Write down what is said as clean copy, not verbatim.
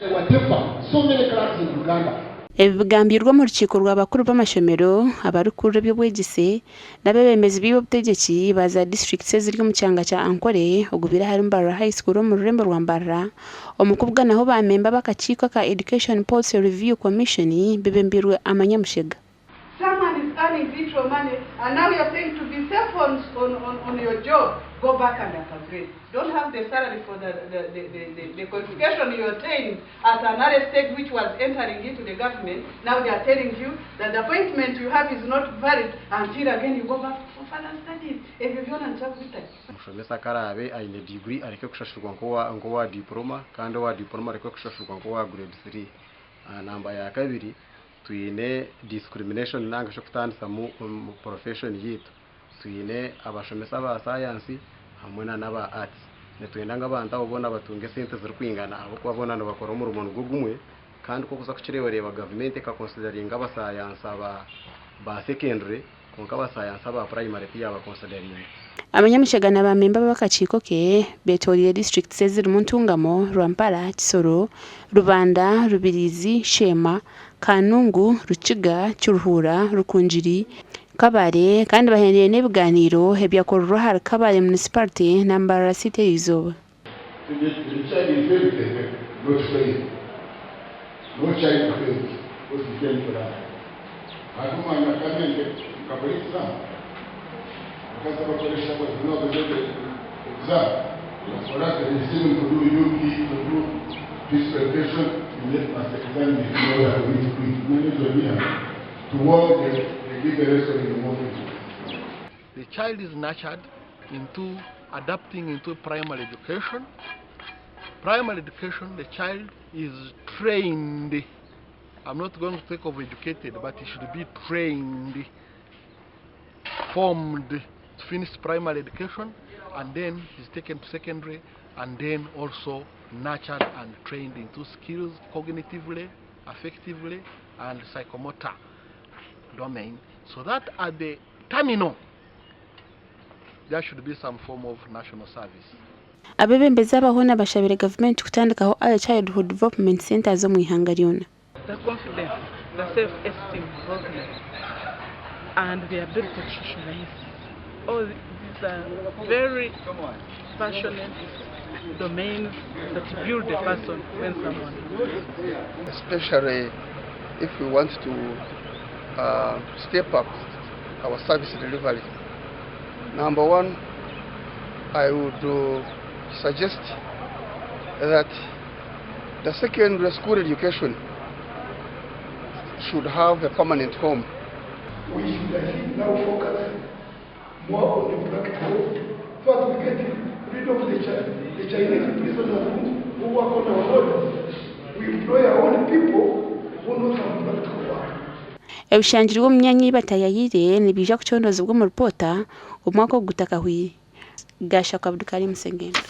There were different, so many classes in Uganda. Ebigambirwa mu rukiko rw'abakuru b'amashomero abarukuru by'obwegisi n'abebembezi b'obutegetsi baza districts eziri mu kyanga kya Ankole ogubira hari Mbarara High School mu rurembo rwa Mbarara omukubwa naho bamemba bakakiiko ka Education Policy Review Commission bebembirwe amanyamushega. Someone is earning little money and now you're saying to be safe on your job, go back and upgrade. Don't have the salary for the qualification you attained at another stage which was entering into the government. Now they are telling you that the appointment you have is not valid until again you go back for further studies. If you don't answer with that. Mushomesa karabe aine degree areke kushashurwa ngo wa diploma kandi wa diploma areke kushashurwa ngo wa grade 3. Namba ya kabiri tuine discrimination nanga sho kutandisa mu profession yitu tuine abashomesa ba science hamwe n'aba arts netwenda ng'abantu abona batunge sente ziri kwingana abo kubabona no bakora mu rumuntu gugumwe kandi ko kuza kukirebereba government ka considering aba science ba secondary konka aba science aba primary pia ba considering Abanyamushega n'abamemba b'akakiiko ke betoliye districts eziri mu ntungamo Rwampara, Kisoro, Rubanda, Rubirizi, Shema, Kanungu, Rukiga, Cyuruhura, Rukunjiri, Kabare kandi bahendeye n'ebiganiro ebyakorwa hari Kabare municipality na Mbarara city Izoba. Because of operation was not the exam. For us, the student to do UP, to do this preparation, you let us examine in order for me to manage your year to work and give the rest of the moment. The child is nurtured into adapting into primary education. Primary education, the child is trained. I'm not going to take of educated, but he should be trained, formed, finish primary education, and then he's taken to secondary, and then also nurtured and trained into skills cognitively, affectively, and psychomotor domain, so that at the terminal there should be some form of national service. Abebembezi abahona bashabire government kutandikaho early childhood development centers zo mu ihanga ryona. The confidence, the self-esteem problem, and the ability to socialize. All these are very passionate domains that build a person when someone. Especially if we want to step up our service delivery. Number one, I would suggest that the secondary school education should have a permanent home. We should now focus more on the practical. First, we get rid of the Chinese prisoners who work on our borders. We employ our own people who know some practical work. Ebishanjirwa mu myanya batayayire nibija kuchondoza bwo mu report umwaka ogutaka hwi gasha kwa Abdulkarim Sengendo.